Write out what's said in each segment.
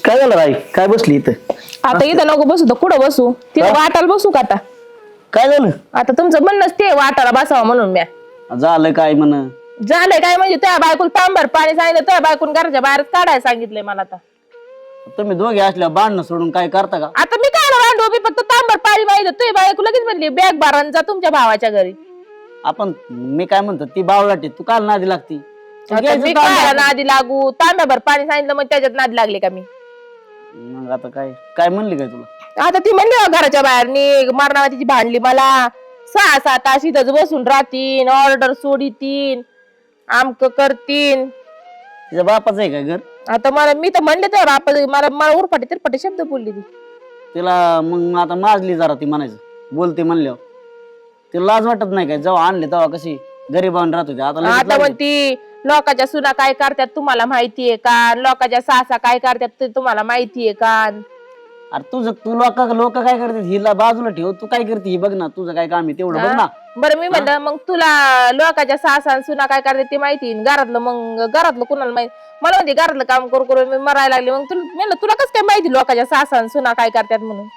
काय झालं आई? काय बसली इथं? आता इथं नको बसू तर कुठं बसू? तिथं वाटाला बसू का आता? काय झालं? आता तुमचं म्हणणंच ते वाटाला बसावं म्हणून म्या. झालं काय म्हण? झालंय काय म्हणजे त्या बायकोला तांबर पाणी सांगितलं, त्या बायकोला घराच्या बाहेर काढायला सांगितलंय मला आता. तुम्ही दोघे असल्या भांडणं सोडून काय करता का? आता मी काय रांडू, मी फक्त तांबर पाणी माहिती तुझी बायको लगेच म्हणली बॅग बारान जा तुमच्या भावाच्या घरी. आपण मी काय म्हणतो ती बावळाटी तू काल नादी लागती. तू आता घ्यायचं मी तांब्या. काय नादी लागू? तांब्याभर पाणी सांगितलं मग त्याच्यात नादी लागले का मी? मग आता काय काय म्हणली काय तुला? आता ती म्हणली घराच्या बाहेर निघ, मारणावातीची भांडली मला. 6-7 तास इथंच बसून राहतीन, ऑर्डर सोडीतीन, आमक करतीन. तिच्या बापाचं आहे काय घर? आता मला मी तर म्हणले तर मला उरफाटे तिरफाटे शब्द बोलली ती. तिला मग आता माजली जरा ती म्हणायचं बोलते म्हणल्यावर. तिला लाज वाटत नाही काय? जेव्हा आणले तेव्हा कशी गरीबान राहत होती. आता लगेच आता लागली. म्हणती लोकांच्या सुना काय करतात तुम्हाला माहितीये का? लोकांच्या सासा काय करतात ते तुम्हाला माहितीये का? अरे तुझं तू लोक काय करते हिला बाजूला ठेव. तू काय करते ही बघ ना. तुझं काय काम आहे तेवढं बघ ना. बरं मी म्हणलं मग तुला लोकांच्या सासा सुना काय करतात ते माहिती, घरातलं मग घरातलं कुणाला माहिती? मला म्हणते घरातलं काम करू करू मी मरायला लागले. मग तुला कसं काय माहिती लोकांच्या सासा सुना काय करतात म्हणून?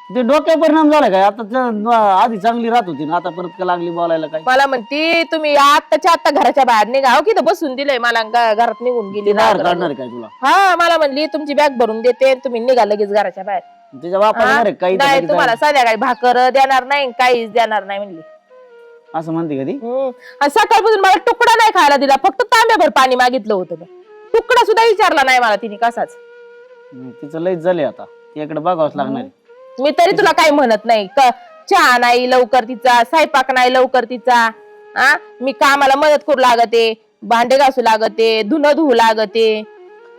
ते डोक्यावर परिणाम झाला काय? आता आधी चांगली राहत होती ना, आता परत का लागली बोलायला काय? मला म्हणती तुम्ही आत्ताच्या आत्ता घराच्या बाहेर निघा. हो की बसून दिलंय मला, घरात निघून गेली. ती बाहेर काढणार काय तुला? हा मला म्हणली तुमची बॅग भरून देते, तुम्ही निघा लगेच घराच्या बाहेर. तिच्या बापाला काही नाही तुम्हाला संध्याकाळी भाकर देणार नाही, काहीच देणार नाही म्हणली. असं म्हणते कधी? आणि सकाळपासून मला तुकडा नाही खायला दिला, फक्त तांब्याभर पाणी मागितलं होतं. तुकडा सुद्धा विचारला नाही मला तिने कसाच. तिचं लयच झाले आता. तिकडे बघावंच लागणार. मी तरी तुला काही म्हणत नाही. चहा नाही लवकर तिचा, स्वयंपाक नाही लवकर तिचा. मी कामाला मदत करू लागते, भांडे घासू लागते, धुणं धुवू लागते.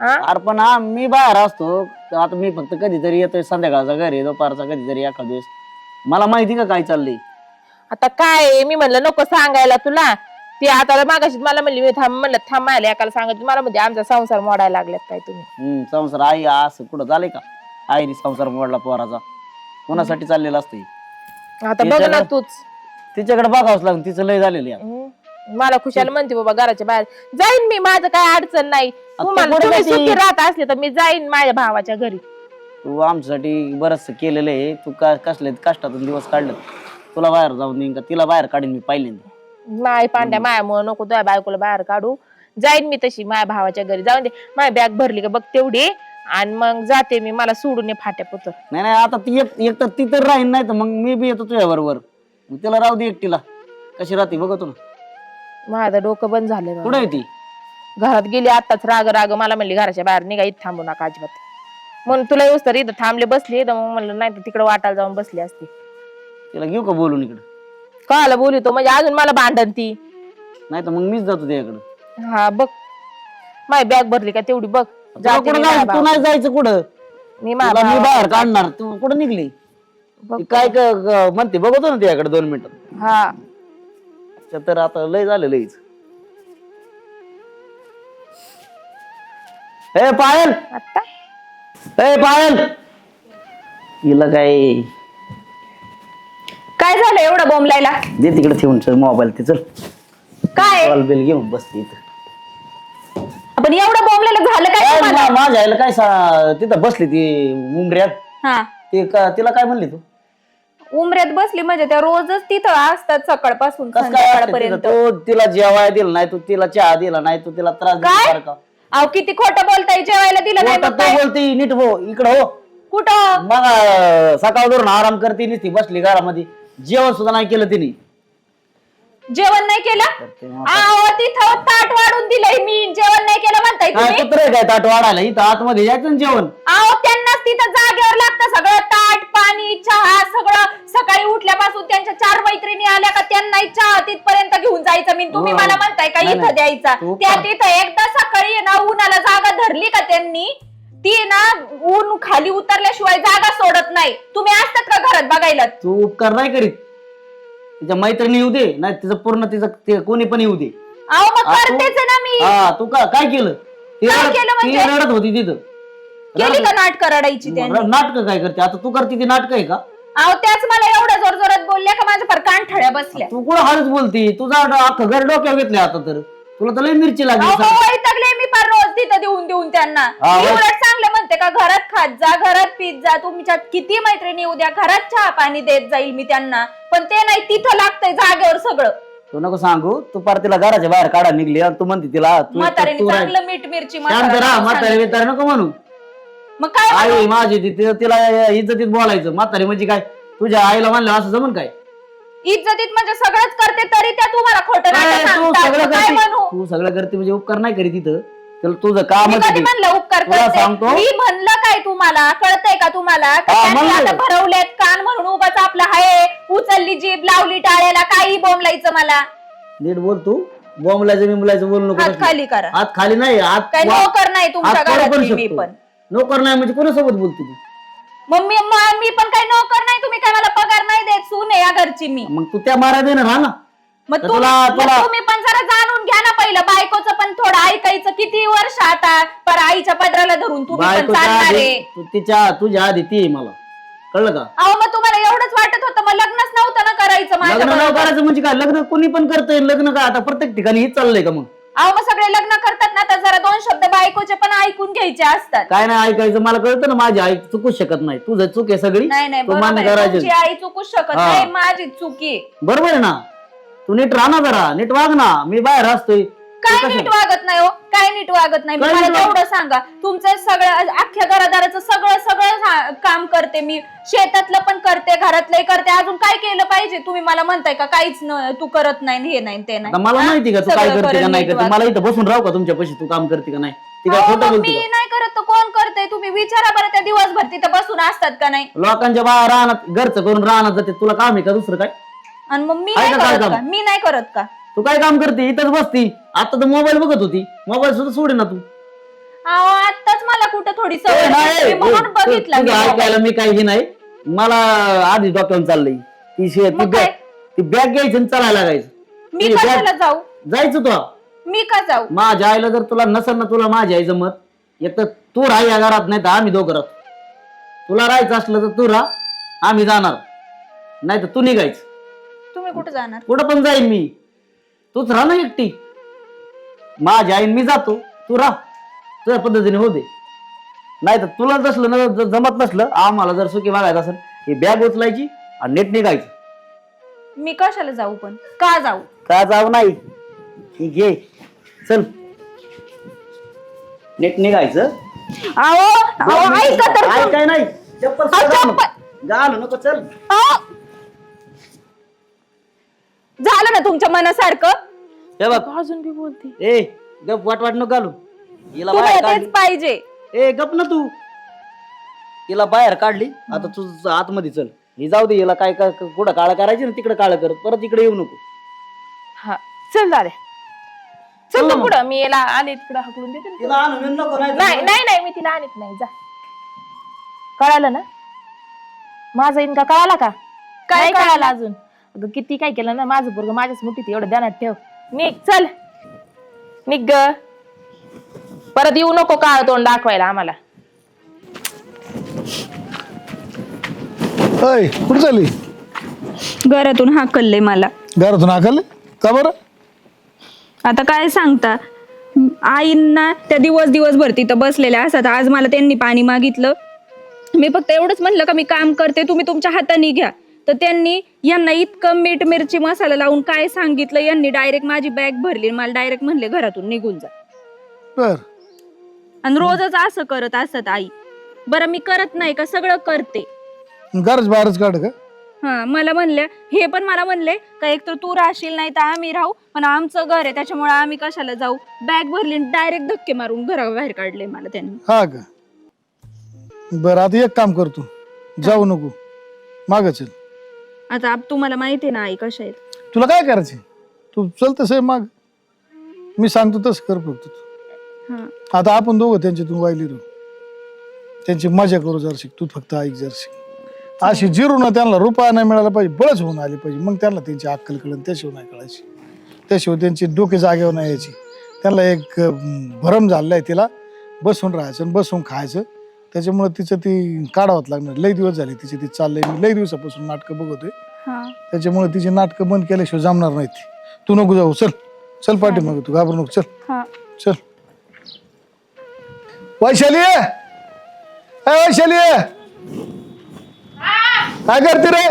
अरे पण मी बाहेर असतो. आता मी फक्त कधीतरी येतोय संध्याकाळचा घरी, दुपारचा कधीतरी एखाद दिवस. मला माहिती का काय चाललंय? आता काय मी म्हणलं नको सांगायला तुला. ते आता मागाशी मला म्हणली मी म्हणलं थांब मायला एकाला सांगितलं. मला म्हणजे आमचा संसार मोडायला लागल्यात काय तुम्ही? संसार आई असं कुठं झालंय का? आईने संसार मोडला पोराचा. कोणासाठी चाललेला असतं? आता बघ ना तूच. तिच्याकडे बघावंच लागून. तिचं लय झालेलं आहे. मला खुशाल म्हणते बाबा घराच्या बाहेर जाईन मी, माझं काय अडचण नाही. तुम्ही सुखी राहत असले तर मी जाईन माझ्या भावाच्या घरी. तू आमच्यासाठी बरंच केलेलं आहे. तू कसले कष्टातून दिवस काढलं. तुला बाहेर जाऊन देईन का? तिला बाहेर काढीन मी पहिल्यांदा. नाही पांड्या मायामुळे नको तुझ्या बायकोला बाहेर काढू. जाईन मी तशी माझ्या भावाच्या घरी. जाऊन दे माझी बॅग भरली का बघ तेवढी, आणि मग जाते मी. मला सोडून ये फाट्या पुतर. नाही नाही आता ती एक तर ती तर राहीन, नाही तर मग मी बी येतो तुझ्या बरोबर. तिला राहू दे एकटीला. कशी राहते बघतो ना. माझं डोकं बंद झालंय. कुठे आहे ती? घरात गेली आताच राग राग. मला म्हणली घराच्या बाहेर निघा, इथं थांबू नका अजिबात. म्हणून तुला येऊस तर इथं थांबले बसली. मग म्हणलं नाही तर तिकडे वाटायला जाऊन बसली असती. तिला घेऊ का बोलून इकडे? कळालं बोलतो म्हणजे अजून मला भांडण ती. नाही तर मग मीच जातो त्याकडे. हा बघ माझी बॅग भरली का तेवढी बघ. जाते मी माझ्या तू नाही जायचं कुठं? मी तुला मी बाहेर काढणार. तू कुठं निघली? ती काय म्हणते बघतो ना त्याकडे 2 मिनिटात. हा तर आता लय झालं लयच. ए पायल, आता ए पायल, हिला काय काय झालं एवढं बोंबलायला? दे तिकडे ठेवून मोबाईल. ते चल काय कॉल बिल घेऊन बसते इथं. आपण एवढं बोंबलायला झालं काय तुम्हाला? माझ्या आईला काय तिथं बसली ती उमऱ्यात. हा तिला काय म्हणली तू? उमऱ्यात बसली म्हणजे त्या रोजच तिथं असतात सकाळपासून कस काय संध्याकाळपर्यंत. तो तिला जेवायला दिला नाही, तू तिला चहा दिला नाही, तू तिला त्रास काय? दिला का? अहो किती खोटं बोलताय, जेवायला दिलं नाही मग काय? बोलते नीट हो, इकडं हो. कुठं? मग सकाळ धरून आराम करते नुसती बसली घरामध्ये. जेवण सुद्धा नाही केलं तिने. जेवण नाही केलं? अहो तिथं ताट वाढून दिलंय मी, जेवण नाही केलं म्हणताय काय तुम्ही? कुत्रे काय ताट वाढायला? इथं आतमध्ये यायचं ना जेवण. अहो त्यांनाच तिथं जागेवर लागतं सगळं, ताट पाणी चहा सगळं. सकाळी उठल्यापासून त्यांच्या 4 मैत्रिणी आल्या का त्यांनाही चहा तिथपर्यंत घेऊन जायचं मी. तुम्ही मला म्हणताय का नाही, इथं द्यायचा? तू त्या तिथं एकदा सकाळी ना उन्हाला जागा धरली का त्यांनी, ती ना ऊन खाली उतरल्याशिवाय जागा सोडत नाही. तुम्ही असतात का घरात बघायला? तू उपकार नाही करीत. तिच्या मैत्रिणी येऊ दे, नाही तिचं पूर्ण तिचं कोणी पण येऊ दे. अहो मग करतेच ना मी. हा तू काय केलं? ती काय केलं म्हणजे? रडत होती तिथं. केली का नाटक रडायची त्यांनी? नाटक काय करते आता? तू करते ती नाटक आहे का? अहो त्याच मला एवढ्या जोर जोरात बोलल्या का माझ्या पर कानठळ्या बसल्या. तू कुठं हळूच बोलती? तुझा अख्खं घर डोक्यावर घेतलं आता तर. तुला तर लय मिरची लागली. अहो वैतागले मी पार रोज तिथं देऊन देऊन त्यांना. हा, मी उलट म्हणते का घरात खात जा, घरात पीत जा, तुमच्या किती मैत्रिणी उद्या घरात चहा पाणी देत जाईल मी त्यांना, पण ते नाही, तिथं लागतंय जागेवर सगळं. तू नको सांगू, तू पार तिला घराच्या बाहेर काढा निघली आणि तू म्हणते तिला म्हातारीने चांगलं मीठ मिरची म्हातारी बितारी नको म्हणू. मग काय आई माझी तिला इज्जतीत बोलायचं. म्हातारी म्हणजे काय, तुझ्या आईला म्हणलं असं जमन काय? इज्जतीत म्हणजे सगळंच करते तरी त्या तुम्हाला खोटं नाटं तू सांगतात. सगळं मग काय करते, म्हणू? तू सगळं करते म्हणजे उपकार नाही करीत तिथं. त्याला तुझं काम मी कधी म्हणलं उपकार तुला करते? सांगतो. मी म्हणलं काय तुम्हाला, कळतंय का तुम्हाला? का हा, त्यांनी म्हणलं. आता भरवलेत कान म्हणून उगाच आपला हाय उचलली जीभ लावली टाळ्याला, काही बोंबलायचं मला. नीट बोल तू. बोंबलायचं बिंबलायचं बोल नको. हात खाली करा. हात खाली नाही, हात काही नोकर नाही तुमच्या हात करू घरात पण मी शकतो. पण. नोकर नाही म्हणजे कोणासोबत बोलते तू? मग मी पण काही नोकर नाही, तुम्ही काय मला पगार नाही देत, सून आहे या घरची मी. मग तू त्या मारा देणार हा ना. मग तर मग तुम्ही पण जरा जाणून घ्या ना पहिलं, बायकोचं पण थोडं ऐकायचं. किती वर्ष आता पर आईच्या पदराला धरून तुम्ही पण बायकोच्या चालणार आधी आहे. तुझ्या आधी ती आहे मला, कळलं का? अहो मग तुम्हाला एवढंच वाटत होतं, मग लग्नच नव्हतं ना करायचं लग्न माझ्या नाही बरोबर? करायचं म्हणजे काय? लग्न कोणी पण करतंय. लग्न काय आता प्रत्येक ठिकाणी हेच चाललंय का? मग अहो मग सगळे लग्न करतात ना, तर जरा दोन शब्द बायकोचे पण ऐकून घ्यायचे असतात. काय नाही ऐकायचं, मला कळतं ना. माझी आई चुकूच शकत नाही. तुझं चूक आहे सगळी. नाही नाही, तू बरोबर मान्य आहे. करायचं. तुमची आई चुकूच शकत हा. नाही, माझी चुकी. बरोबर आहे ना. तू नीट राहा ना, जरा नीट वाग ना. मी बाहेर असतोय. काय तू कसं- नीट वागत नाही हो, काय नीट वागत नाही. काय मला नीट वाग- तेवढं सांगा, तुमचं सगळं अख्ख्या घरादाराचं सगळं काम करते मी, शेतातलं पण करते, घरातलंही करते. अजून काय केलं पाहिजे? तुम्ही मला म्हणताय का काहीच तू करत नाही, हे नाही ते आता नाही? मला हा? माहिती का तू काय सगळं करते का करेन नाही नीट करते? वाग. मला इथं बसून राहू का तुमच्यापाशी? तू काम करते का नाही? ती काय अहो, खोटं मग बोलते मी का? नाही करत तर कोण करते? तुम्ही विचारा बरं, त्या दिवसभर तिथं बसून असतात का नाही? लोकांच्या बाहेर राहणार, घरचं करून राहणार जाते. तुला काम आहे का दुसरं काय? आणि मग मी आहे नाही का काय करत काम? का? मी नाही करत का? तू काय काम करते? इथंच बसती. आता तर मोबाईल बघत होती. मोबाईल सुद्धा सोडे ना तू. अहो आताच मला कुठं थोडी ए, सवय नाही, लागली, ए, म्हणून बघितलं तुझं मी ऐकायला मोबाईल. मी काही नाही. मला आधी डॉक्टर चाललंय मग काय? ती बॅग घ्यायची आणि चालायला लागायचं. मी ती कशाला bag- जाऊ? जायचं तू. मी का जाऊ? माझ्या आईला जर तुला नसेल ना, तुला माझी आई जमत, एक तर तू राहा या घरात, नाही तर आम्ही दोघं राहतो. तुला राहायचं असलं तर तू राहा, आम्ही जाणार. नाही तर तू निघायचं. तुम्ही कुठे जाणार? कुठं पण जाईन मी. तूच राहा ना एकटी. माझ्या आईन मी जातो, तू राहा. तुझ्या पद्धतीने होऊ दे. नाही तर तुला नसलं ना, जमत नसलं, आम्हाला जर सुखी बघायचं असेल, ही बॅग उचलायची आणि नेट निघायचं. मी कशाला जाऊ? पण का जाऊ? का जाऊ नाही? ही घे, चल. नेट निघायचं. अहो ऐका तर काय काय नाही. चप्पल अहो, सुद्धा चप्पल. घालू नको. चल. अहो! झालं ना तुमच्या मनासारखं? हे बघ. अजून बी बोलते. ए गप, वाट नको घालू. हिला तुम्हाला बाहेर तेच काढली. पाहिजे. ए गप ना तू. हिला बाहेर काढली, आता तू आतमध्ये चल. ही जाऊ दे. हिला काय काय कुठं काळं करायची ना, तिकडे काळं करत परत इकडे येऊ नको. हा चल दादा, चल चल ना तू मग. पुढं, मी याला आले तिकडं हकलून देते ना. तिला आणून येऊ नको. नाही नाही नाही, मी तिला आणत नाही. जा, कळालं ना? माझा इनका कळाला का? काय काय कळालं? कळालं अजून? अगं किती काय केलं ना, माझं पोरगं माझ्याच मुठीत, एवढं ध्यानात ठेव. निघ, चल निघ ग. परत येऊ नको काळ तोंड दाखवायला आम्हाला. अय कुठे चालली? घरातून हाकलले मला. घरातून हाकलले का बरं? आता काय सांगता, आईंना त्या दिवसभर तिथं बसलेल्या असतात. आज मला त्यांनी पाणी मागितलं. मी फक्त एवढंच म्हणलं का मी काम करते, तुम्ही तुमच्या हाताने घ्या. तर त्यांनी यांना इतकं मीठ मिरची मसाला लावून काय सांगितलं, यांनी डायरेक्ट माझी बॅग भरली, मला डायरेक्ट म्हणले घरातून निघून जा. बर आणि रोजच असं करत असतात आई. बरं मी करत नाही का? सगळं करते. घरच बाहेरच काढ का? हा, मला म्हणल्या, हे पण मला म्हणले का एक तर तू राहशील नाही तर आम्ही राहू, पण आमचं घर आहे त्याच्यामुळे आम्ही कशाला जाऊ. बॅग भरली, डायरेक्ट धक्के मारून घराबाहेर काढले मला त्यांनी. हा का? बर आता एक काम करतो, जाऊ नको, माग चल. आता तुम्हाला माहिती आहे ना आई कशा आहेत. तुला काय करायचे? तू चल तसं माग, मी सांगतो तसं कर फक्त तू. हा, आता आपण दोघं त्यांच्यातून वायली राहू, त्यांची मजा करू जरशी. तू फक्त ऐक जरशी. अशी जिरू ना, त्यांना रुपया नाही मिळाला पाहिजे, बळच होऊन आली पाहिजे, मग त्यांना त्यांची अक्कल कळण. त्याशिवाय नाही कळायची, त्याशिवाय त्यांची डोके जागेवर नाही यायची. त्यांना एक भरम झालेला आहे, तिला बसून राहायचं आणि बसून खायचं. त्याच्यामुळे तिचं ती काढावंच लागणार. लई दिवस झाले तिचे ती चाललंय. मी लई दिवसापासून नाटकं बघतोय, हा. त्याच्यामुळे तिची नाटकं बंद केल्याशिवाय जमणार नाहीत. तू नको जाऊ, चल चल पाठीमागे, तू घाबरू नको, चल हा. चल. वैशाली वैशाली काय करते रे?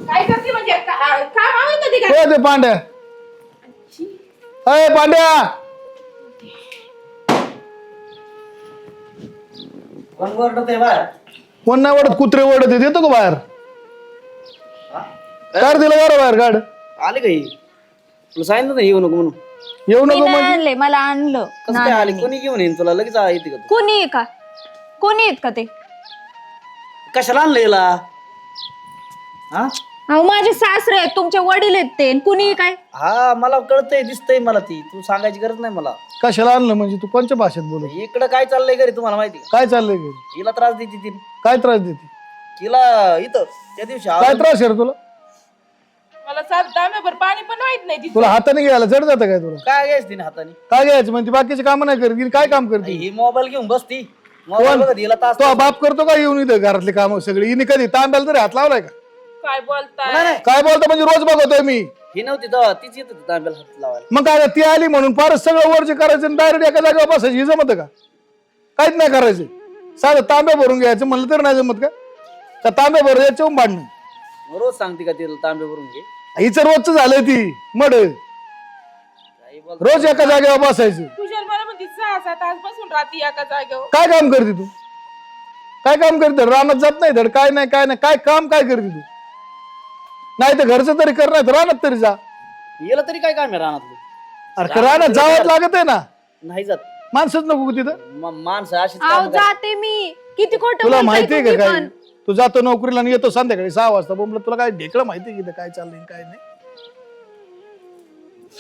काय करते म्हणजे काम आहे कधी काय? हो ते पांड्या. अय पांड्या, कोण ओरडतंय बाहेर? कोण नाही ओढत, कुत्रे ओढत आहेत. येतो का बाहेर? काढ दिलं बरं बाहेर, काढ. आले काही तुला सांगितलं ना येऊ नको म्हणून. येऊ मी नको नाही म्हणजे आणले, मला आणलं. कसं काय आले? कोणी घेऊन येईन तुला? लगेच येते का तू? कोणी आहे का? कोणी आहेत का ते? कशाला आणलं याला? हा अहो माझे सासरे आहेत, तुमचे वडील आहेत ते. कुणी काय? हा मला कळतंय, दिसतंय मला. ती तू सांगायची गरज नाही मला. कशाला आणलं म्हणजे? तू कोणत्या भाषेत बोलत? इकडं काय चाललंय घरी तुम्हाला माहिती का? काय चाललंय घरी? हिला त्रास देते ती. काय त्रास देते? तिला इथं त्या दिवशी काय त्रास आहे रे तुला? मला सात दाम्यावर पाणी पण माहित नाही तिचं. तुला हाताने घ्यायला जड जातं काय तुला? काय घ्यायचं तिने हाताने? काय घ्यायचं म्हणते? बाकीचे काम नाही करत, हिने काय काम करते? ही मोबाईल घेऊन बसती. मोबाईल बघत हिला तास तो बाप करतो का येऊन इथं घरातले काम सगळी? हिने कधी तांब्याला तरी हात लावलाय का? काय बोलताय? नाही, नाही. काय बोलतो म्हणजे? रोज बघतोय मी. ही नव्हती तेव्हा तीच येत होती तांब्याला हात लावायला. मग काय ती आली म्हणून फारच सगळं वरचे करायचं, डायरेक्ट एका जागेवर बसायची. हे जमत का? काहीच नाही करायचं. साधं तांब्या भरून घ्यायचं म्हणलं तर नाही जमत का? का तांब्या भरून याच्याहून भांडणं? मग रोज सांगते का तिला तांबे भरून घे? हिचं रोजच झालंय ती मड. काही बोल. रोज एका जागेवर बसायचं. तुझ्या मला म्हणते 6-7 तास बसून राहते एका जागेवर. काय काम करते तू? काय काम करते? रानात जात नाही धड, काय नाही, काय नाही. काय काम काय करते तू? नाही तर घरचं तरी कर, नाही तर रानात तरी जा. याला तरी काय काम आहे रानातलं? अरे रानात जावं लागत आहे ना. नाही जात. माणसंच नको का तिथं? माणसं अशीच अहो कामं करतात. जाते मी. किती खोटं तुला बोलताय माहितीये का तुम्ही काय? पण? तू जातो नोकरीला आणि येतो संध्याकाळी 6 वाजता. बोंबलं तुला काय ढेकळं माहितीये की काय चाललंय काय नाही?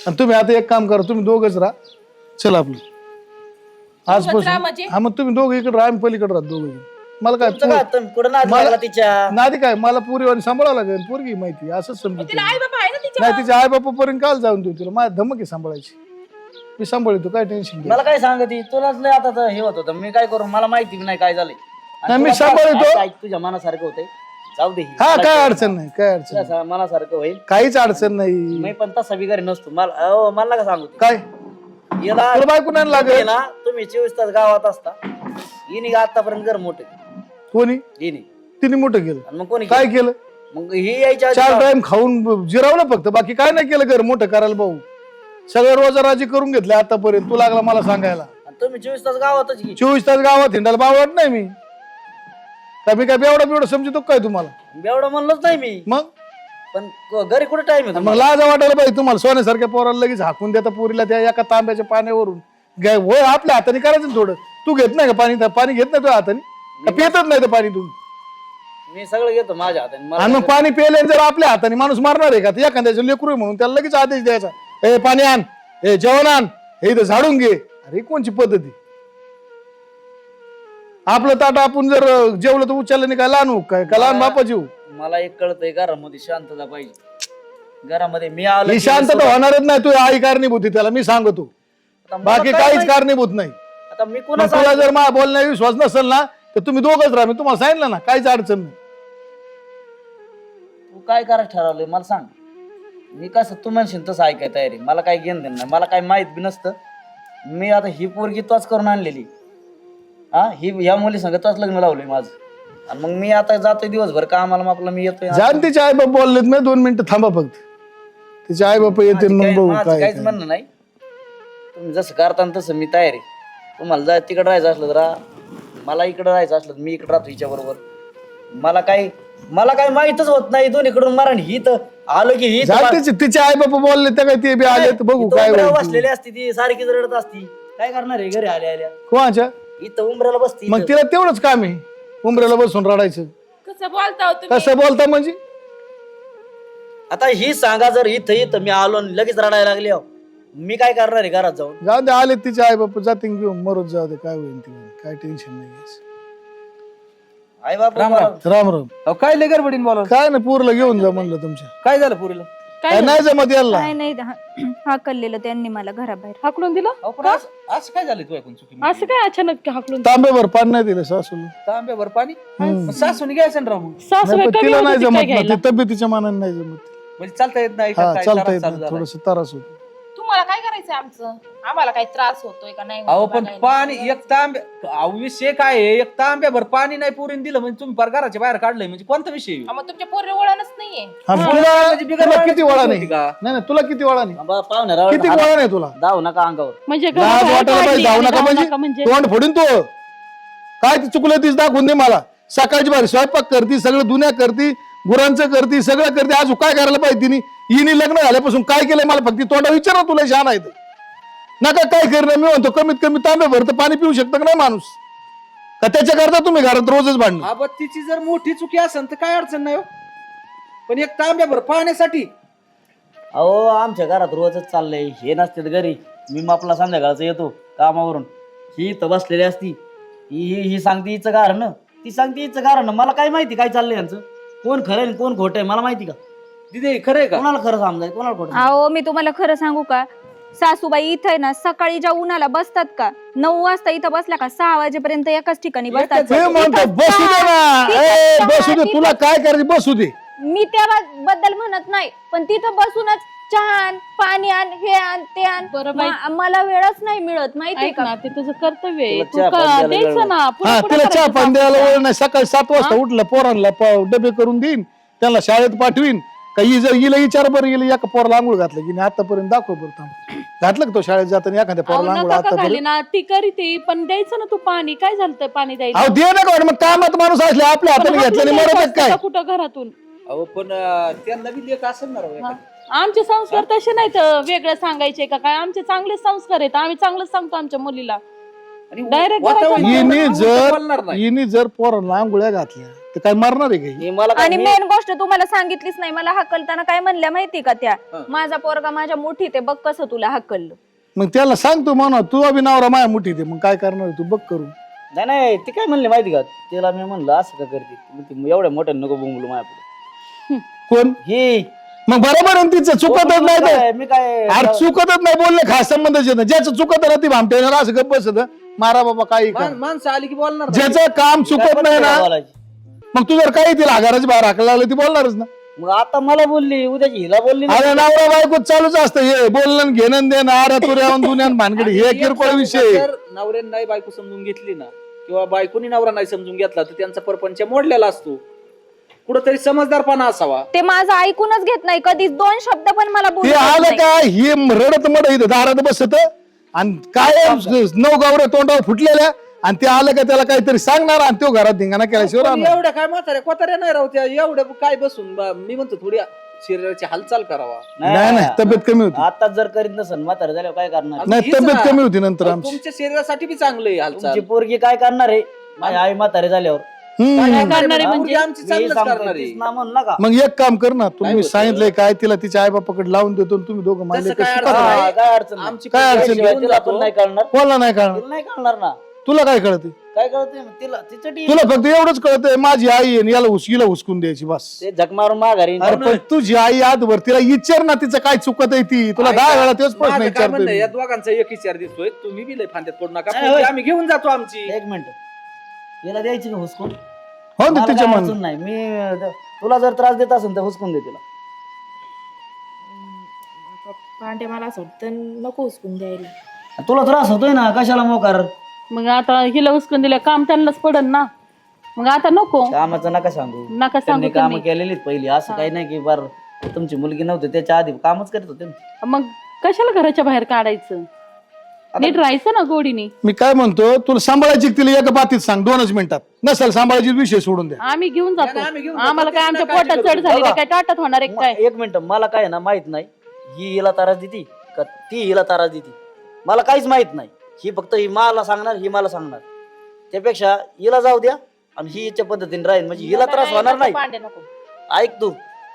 आणि तुम्ही आता एक काम करा, तुम्ही दोघच राहा. चल आपलं राहा आजपासून. म्हणजे? हा मग तुम्ही दोघं इकडे राहा, आम्ही पलीकडे राहतो दोघं. मला तुमचं काय काय तुम्ही कुठं नाद मला- लागला तिच्या? नादी काय, मला पुरीवानी सांभाळावं लागेल. पोरगी माहिती असंच समजत तिला आई बाबा आहे ना तिच्या. नाही. तिच्या आई बापापर्यंत काल जाऊन देऊ तिला. माझ्या धमक आहे सांभाळायची. मी सांभाळतो, काय टेन्शन घे. मला काय सांगते तुलाच लय आता तर हे होत होतं. मी काय करू? मला माहिती नाही काय झालंय. आणि नाही, मी तुला सांभाळतो. ऐक, ऐक, तुझ्या मनासारखं होतंय. जाऊ दे. हा काय अडचण नाही, काय अडचण नाही. तुझ्या मनासारखं होईल. काहीच अडचण नाही. मी पण तसा बिगारी नसतो. मला नका सांगू ते. काय याला तुला बायको नाही हे लागत? ना तुम्ही 24 तास गावात असता. हिने आतापर्यंत घर मोठे कोणी? हिने. तिने मोठं केलं. आणि मग कोणी काय केलं? मग ही यायच्या आधी 4 टाइम खाऊन जिरावलं फक्त, बाकी काय नाही केलं घर मोठं करायला. भाऊ सगळं रोजाराजी करून घेतले आतापर्यंत. तू लागला मला सांगायला. आणि तुम्ही 24 तास गावातच घे. 24 तास गावात हिंडायला बावळत नाही मी. काय मी काय बेवढा बिवडा समजतो काय तुम्हाला? एवढं म्हणलोच नाही मी. मग पण घरी कुठे टाइम आहे मग लाज वाटायला पाहिजे तुम्हाला. सोन्यासारख्या पोराला लगेच हाकून देता पोरीला त्या एका तांब्याच्या पाण्यावरून. होय आपल्या हाताने करायचं ना थोडं. तू घेत नाही का पाणी? पाणी घेत नाही तुझ्या हाताने का? पितच नाही तर पाणी तू? मी सगळं घेतो माझ्या हाताने. आणि मग पाणी प्यायले जर आपल्या हाताने माणूस मारणार आहे का? ते एखाद्याचं लेकरू आहे म्हणून त्याला लगेच आदेश द्यायचा, हे पाणी आण, हे जेवण आण, हे इथं झाडून घे. अरे कोणची पद्धती? आपलं ताट आपण जर जेवलं तर उचललं नाही काय? लहान हो काय का? लहान बापा जीव. मला एक कळतंय घरामध्ये शांतता पाहिजे. घरामध्ये मी आलो ही की शांतता होणारच नाही. तू आई कारणीभूत आहे त्याला, मी सांगतो. आता मला बाकी काय काहीच माहिती? कारणीभूत नाही. आता मी मग कोणाचा तुला जर माझ्या बोलण्याचा विश्वास नसेल ना तर तुम्ही दोघच राहा. मी तुम्हाला सांगितलं ना, काहीच अडचण नाही. तू काय करायचं ठरवलंय मला सांग. मी कसं तू म्हणशील तसं ऐकाय तयारी. मला काय घेणं देणं नाही. मला काय माहित बी नसतं. मी आता ही पोरगी तोच करून आणलेली. हा ही ह्या मुली संग तोच लग्न लावलंय माझं. आणि मग मी आता जातोय दिवसभर कामाला. मग आपलं मी येतोय. जाण तिचे आई बाप बोललेत मी 2 मिनिटं थांबा फक्त. तिचे आई बाप येते मग बघू माझं काय. काहीच म्हणणं नाही. तुम्ही जसं करता तसं मी तयार आहे. तुम्हाला जर तिकडे राहायचं असलं तर राहा. मला इकडे राहायचं असलं तर मी इकडे राहतो हिच्या बरोबर. मला काय माहितच होत नाही दोन्हीकडून मराठी. ही तर आलो की ही जा तिचे आई बाप बोलले त्या काय ते बी आले तर बघू काय होईल ते. बसलेली असती ती सारखीच रडत असती. काय करणार आहे घरी आल्या कोणाच्या? इथं उमऱ्याला बसती. मग तिला तेवढंच काम आहे उमऱ्याला बसून रडायचं. कसं बोलता हो तुम्ही? कसं बोलता म्हणजे? आता ही सांगा जर इथं मी आलो आणि लगेच रडायला लागली अहो, मी काय करणार आहे घरात जाऊन? जाऊ दे, आले तिचे आई बाप जातील घेऊन मरत जाऊ दे. काय होईल ते होईल. काय टेन्शन नाही घ्यायचं. आई बाप राम राम. राम राम. अहो, काय लय गडबडीन बोला. काय नाही पूरला घेऊन जा म्हणलं तुमच्या. काय झालं पुरीला? काय नाही जमत याला. काय नाही हाकललेलं त्यांनी मला घराबाहेर. हाकलून दिलं? अहो, पण असं काय झालं तू ऐकून चुकी? असं काय अचानक हाकलून? तांब्यावर पाणी नाही दिलं सासूला. तांब्यावर पाणी सासून घ्यायचं ना राहू. सासूबाई नाही, पण कमी तिला होती नाही ती जमत काय ना. घ्यायला? ती तब्येतीच्या मानाने नाही जमत. म्हणजे चालता येत नाही का? हा काय चालता त्रास येत चालू नाही. झाला? थोडस त्रास होतो. तुम्हाला काय करायचंय आमचं? आम्हाला काही त्रास होतोय का नाही अहो होत पण बघायला. पाणी एक तांब्या विषय काय आहे, एक तांब्याभर पाणी नाही पुरीन दिलं म्हणजे तुम्ही फार घराच्या बाहेर काढलंय म्हणजे कोणता विषय आहे? मग तुमच्या पोरी वळणच नाहीये. आणि म्हणजे बिगर तुला वळणाची किती वळा गोष्ट नाही होती का? नाही तुला किती वळा नाही पाहुण्या किती वळा नाही तुला जाऊ नका अंगावर. म्हणजे लाज घराबाहेर वाटायला पाहिजे काढली जाऊ आणि नका जाऊ म्हणजे तोंड फोडून तो काय ती चुकलं तीच दाखवून दे मला. सकाळची बारी स्वयंपाक करती, सगळं दुनिया करती, गुरांचं करती, सगळं करते. आज काय करायला पाहिजे तिने? हिने लग्न झाल्यापासून काय केलंय मला फक्त तोंडा विचारा. तुला छान आहे नका काय करणं. मी म्हणतो कमीत कमी तांबे भरतं पाणी पिऊ शकतं का नाही माणूस? का त्याच्याकरता तुम्ही घरात रोजच भांडण? हा बघ तिची जर मोठी चुकी असेल तर काय अडचण नाही हो. पण एक तांब्याभर पाण्यासाठी अहो आमच्या घरात रोजच चाललंय. हे नसते घरी, मी आपला संध्याकाळचं येतो कामावरून, ही इथं बसलेली असती, ही सांगते हिचं कारण, ती सांगते हिचं कारण. मला काय माहिती काय चाललंय यांचं, कोण खरं आहे कोण खोटं आहे मला माहिती का? दिदे खरंय का? कोणाला खरं समजाय कोणाला खोटं? अहो मी तुम्हाला खरं सांगू का, सासूबाई इथं आहे ना सकाळी ज्या उन्हाला बसतात का 9 वाजता इथं बसल्या का 6 वाजेपर्यंत एकाच ठिकाणी बसतात. ते म्हणतो बसू दे ना, बसू दे, तुला काय करायचं बसू दे. मी त्याबद्दल म्हणत नाही, पण तिथं बसूनच चहा आण, पाणी आण, हे आण, ते आण. बरं बाई. मला वेळच नाही मिळत माहितीये ऐक का? ना, ते तुझं कर्तव्य आहे. तुला तू चहा पाणी द्यायला द्यायचं वेळ ना. पुढं हा पुढं तिला चहा करायचं पाणी द्यायला सासूला. वेळ नाही. सकाळी 7 वाजता उठलं, पोरांना डबे करून देईन, त्यांना शाळेत पाठवीन. काही जर हिला विचार बरं, गेलं एका पोराला आंघोळ घातलं की नाही आतापर्यंत दाखव बरं थांब. घातलं का तो शाळेत जाताना एखाद्या अहो, पोराला आंघोळ नका का घाली आतापर्यंत? ना, ती करीते पण द्यायचं ना तू पाणी. काय झालं पाणी द्यायला? अहो दे ना का मग कामात माणूस असले आपल्या पण हाताने हाकलून घेतल्याने द्यायचं मरत असतं काय? का कुठं घरातून? अहो पण त्यांना बी लेख असेल ना राव हा. एखादं. आमचे संस्कार तसे नाहीत वेगळे सांगायचे का काय? आमचे चांगले संस्कार आहेत. आम्ही चांगलंच सांगतो आमच्या मुलीला. आणि Direct वातावरण घराच्या हिने आम्ही जर बोलणार नाही. हिने जर पोरांना आंघोळ्या घातल्या तर काय मरणार आहे काही? हे मला काय- आणि मी- मेन गोष्ट तुम्हाला सांगितलीच नाही. मला हकलताना काय म्हणल्या माहिती का त्या? हा. माझा पोरगा माझ्या मुठीत आहे, बघ कसं तुला हकललं. मग त्याला सांगतो म्हणा तू अभि नवरा माया मुठी दे. मग काय करणार तू बघ करून. नाही नाही ती काय म्हणली माहिती का? तिला मी म्हणलं असं का करते, ती एवढ्या मोठ्या नको बोंबलू माझ्या पुढे. कोण? ही मग बरोबर आहे तिचं चुकतच नाही तर. मी काय अरे चुकतच नाही बोलले खास संबंधच येत नाही. ज्याचं चुकत ना ती भामटे असं गप्प बसत मारा बाबा काही कर. माणसं आली की बोलणार नाही. ज्याचं काम चुकत नाही ना मग तू जर काही तिला घराच्या बाहेर हाकला लागलं ती बोलणारच ना. मग आता मला बोलली, उद्याची हिला बोलली अरे नवरा बायको चालूच असतं हे बोलणं घेणं देणं अरे तुऱ्यावरून दुनियान भानगडी हे किरकोळ विषय. जर नवऱ्याने नाही बायको समजून घेतली ना, किंवा बायकोनी नवरा नाही समजून घेतला तर त्यांचा परपंच मोडलेला असतो. कुठंतरी समजदारपणा असावा. ते माझं ऐकूनच घेत नाही कधी. 2 शब्द पण मला ते बोलू देत आलं नाही. का हे रडत मड इथं दारात बसत आणि काय 9 गावऱ्या तोंडावर फुटलेल्या आणि ते आलं का त्याला काहीतरी सांगणार आणि तो घरात धिंगाणा केल्याशिवाय पण राहणार. एवढ्या काय म्हाताऱ्या कोताऱ्या नाही राहू त्या एवढं काय बसून मी म्हणतो थोडी शरीराची हालचाल करावा. नाही नाही तब्येत कमी होती. आता जर करीत नसेल म्हातारा झाल्यावर काय करणार? आणि नाही हीच तब्येत ना. कमी होती नंतर अहो, आमची. तुमच्या शरीरासाठी बी चांगलं आहे तुमची हालचाल. पोरगी काय करणार आहे? माझी आई म्हातारे झाल्यावर हम्म. काय करणारे हा, म्हणजे? मुलगी आमची मी चांगलंच सांगतोय, करणार आहे. तीच ना म्हणू नका. मग एक काम कर ना तुम्ही होतं? सांगितलंय काय तिला तिच्या आई बापाकडे लावून देतो आणि तुम्ही दोघं मानले तसं काय कशी अडचण करा. नाही. काय अडचण नाही. आमची काय पोरगी अडचण घेऊन शिवाय तिला जातो. पण नाही कळणार. कोणाला नाही कळणार? तिला नाही कळणार ना. तुला काय कळते? काय कळतंय तिला? तिचं टी- तुला फक्त एवढंच कळतंय माझी आई आहे आणि याला हिला हुसकून द्यायची बस. ते झक मारून माघारी. अरे पण तुझी आई आजवर तिला विचार ना तिचं काय चुकत आहे ती. तुला 10 वेळा तेच प्रश्न माझं काय म्हणणं आहे, या विचारतोय. दोघांचा एक विचार दिसतोय. तुम्ही बी लय फांद्यात पडू नका. नाही, पोरगी होय. आम्ही घेऊन जातो आमची. एक मिनिट, तिला द्यायची का हुसकून? हो ना मला तिच्या काय मन अडचण नाही. मी तुला जर त्रास देत असेल तर हुसकून दे तिला. भांडे मला असं वाटतं नको उचकून द्यायला. तुला त्रास होतोय ना, कशाला मोकार? मग आता हिला उचकून दिलं काम त्यांनाच पडन ना. मग आता नको कामाचं नका सांगू. नका त्यांनी सांगू काम त्यांनी. केलेलीच पहिली. असं काही नाही की बार तुमची मुलगी नव्हती त्याच्या आधी कामच करत होते ना. मग कशाला घराच्या बाहेर काढायचं? नीट राहायचं ना गोडीने. मी काय म्हणतो तुला सांभाळायची का तिला एका बातीत सांग 2च मिनिटात. नसेल सांभाळायची विषय सोडून द्या. आम्ही घेऊन नाही, नाही, जातो. आम्ही घेऊन जातो. आम्हाला काय त्याची आमच्या नाही पोटात काळजी चढ झाली बघा. काय टाटात होणार आहे काय? एक मिनिट, मला काय ना माहित नाही ही हिला त्रास देती का ती हिला त्रास देती. मला काहीच माहित नाही. ही फक्त ही मला सांगणार, ही मला सांगणार. त्यापेक्षा हिला जाऊ द्या आणि ही हिच्या पद्धतीने राहील म्हणजे हिला त्रास होणार नाही. भांडे नको. ऐक तू,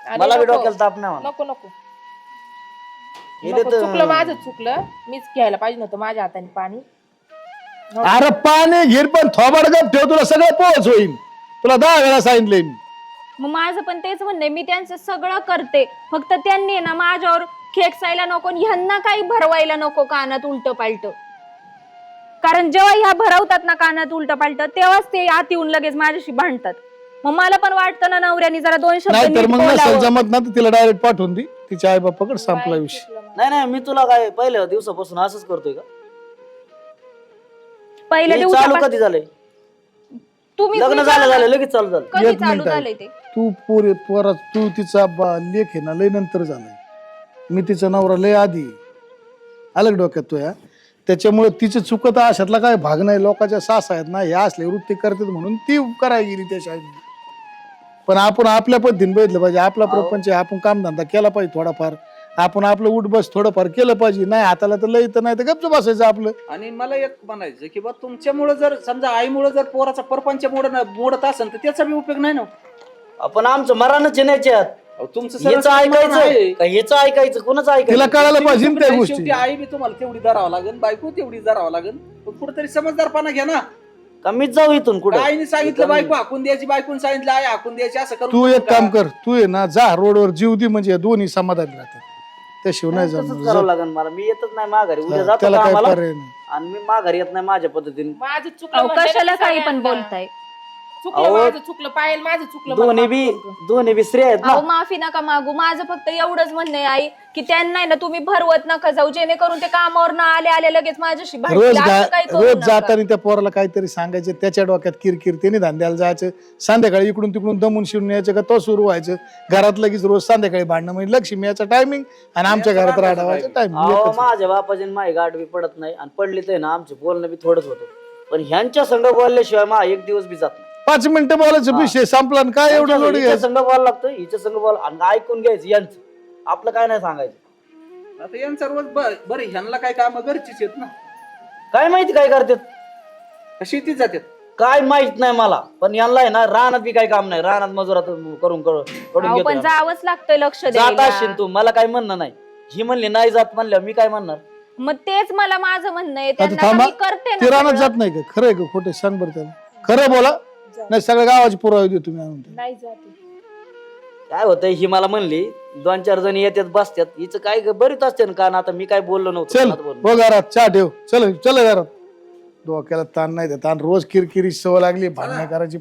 अरे मला बी नको. डोक्याला ताप नाही मला. नको नको हे नको, देतं- चुकलं माझं चुकलं. मीच घ्यायला पाहिजे नव्हतं माझ्या हाताने पाणी. अरे पाणी घेर पण थोबाड गप ठेव तुला सगळं पोहोच होईल. तुला 10 वेळा सांगितलंय मी. मग माझं पण तेच म्हणणं आहे, मी त्यांचं सगळं करते, फक्त त्यांनी ना माझ्यावर खेकसायला नको आणि ह्यांना काही भरवायला नको कानात उलट पालट. कारण जेव्हा ह्या भरवतात ना कानात उलट पालट तेव्हाच ते आत येऊन लगेच माझ्याशी भांडतात. मग मला पण वाटतं ना नवऱ्याने जरा 2 शब्द नाही तर नीट मग नसेल बोलावं. जमत ना तर तिला डायरेक्ट पाठवून दे तिच्या आई बापाकडे संपला विषय. नाही नाही, मी तुला काय पहिल्या दिवसापासून असंच करतोय का? पहिल्या हे चालू दिवसापासून कधी झालंय? तुम्ही लग्न झालं लगेच चालू झालं. कधी एक चालू मिनिट आहे. झालंय ते? तू तिचा लेख आहे ना लय नंतर झालाय. मी तिचा नवरा लय आधी अलग डोक्यात तो या त्याच्यामुळे तिचं चुकत अशातला काय भाग नाही. लोकांच्या सास आहेत ना ह्या असले वृत्ती करतात म्हणून ती करायला गेली त्या शाळेत. पण आपण आपल्या पद्धतीने बघितलं पाहिजे. आपला प्रपंच आहे, आपण कामधंदा केला पाहिजे थोडाफार. आपण आपलं उठ बस थोडंफार केलं पाहिजे. नाही हाताला तर लय तर नाही तर गपचूप बसायचं आपलं. आणि मला एक म्हणायचं की बा तुमच्यामुळे जर समजा आईमुळे जर पोराचा परपंच मोडत असेल तर त्याचा बी उपयोग नाही ना. आपण आमचं मरणच आहे याच्यात. अहो, तुमचं सगळं याचं मरण आहे. ऐकायचं का ह्याचं ऐकायचं? कोणाचं तिला ऐकायचं? कळायला पाहिजे ना त्या शेवटी गोष्टी. आई बी तुम्हाला तेवढी धरावं लागेल, बायको तेवढी धरावं लागेल. पण कुठेतरी समजदारपणा घ्या ना. का मीच जाऊ इथून कुठे? आईने सांगितलं बायको हाकून द्यायची, बायकोने सांगितलं आई हाकून द्यायची, असं करू तू नका. एक काम कर, तू आहे ना जा रोडवर जीव दे म्हणजे दोन्ही समाधानी राहतात. त्याशिवाय नाही तसंच जमणार. करावं लागेल मला. मी येतच नाही माघारी. उद्या जा. जातो त्याला काय कामाला पर्याय नाही. आणि मी माघारी येत नाही माझ्या पद्धतीने. माझं अहो, चुकलं म्हणलं कशाला ना काही पण सगळ्यांना. बोलताय? चुकलं अहो, माझं चुकलं पायल माझं चुकलं मला दोन्ही माफ बी कर गं. दोन्ही बी स्त्री आहेत ना. अहो माफी नका मागू. माझं फक्त एवढंच म्हणणं आहे आई की त्यांना आहे ना तुम्ही भरवत नका जाऊ, जेणेकरून ते कामावर ना आले आले लगेच माझ्याशी भांडतील. रोज असं काही करू रोज नका. जाताना त्या पोराला काहीतरी सांगायचं. त्याच्या डोक्यात किरकिर, त्याने धंद्याला जायचं. संध्याकाळी इकडून तिकडून दमून शिरून यायचं का तो सुरू व्हायचं. घरात लगेच रोज संध्याकाळी भांडणं म्हणजे लक्ष्मी याचा टायमिंग आणि आमच्या घरात राहण्याचं अहो टायमिंग. माझ्या बापाची आणि माझी गाठ बी पडत नाही आणि पडली तर ना आमचे बोलणं बी थोडंच होतं. पण ह्यांच्या संघ बोलल्याशिवाय मा एक दिवस बी जात नाही. 5 मिनिटं बोलायचं विषय संपला आणि काय एवढं लोड हिच्या संघ बोलायला लागतं, हिच्या संघ बोल आणि ऐकून घ्यायचं यांचं. आपलं काय नाही सांगायचं. आता यांचा रोज बरं ह्यांना काय काम गरजेच आहेत ना. काय माहिती काय करतात, शेतीत जातात. काय माहित नाही मला. पण यांना आहे ना रानात बी काय काम नाही. रानात मजुरात करून अहो, घेतो पण यांना. जावंच लागतंय लक्ष जात द्यायला. असशील तू, मला काय म्हणणं नाही. ही म्हणली नाही जात म्हणल्यावर मी काय म्हणणार? मग तेच मला माझं म्हणणं आहे. आता त्यांना थांबा, मी करते ते रानात ना जात नाही का? खरं आहे का खोटे सांग बरं त्याला. खरं बोला नाही सगळ्या गावाची पुरावे देतो तुम्ही आणून. नाही जाते. काय होतंय, ही मला म्हणली 2-4 जण येतात बसतात. हिचं काय बरीच असते ना. कारण आता मी काय बोललो नव्हतो. चल कोणाला बोललो. हो घरात चहा ठेव. चल चल घरात. डोक्याला ताण नाही ताण रोज किरकिरी सवय लागली भांडणं करायची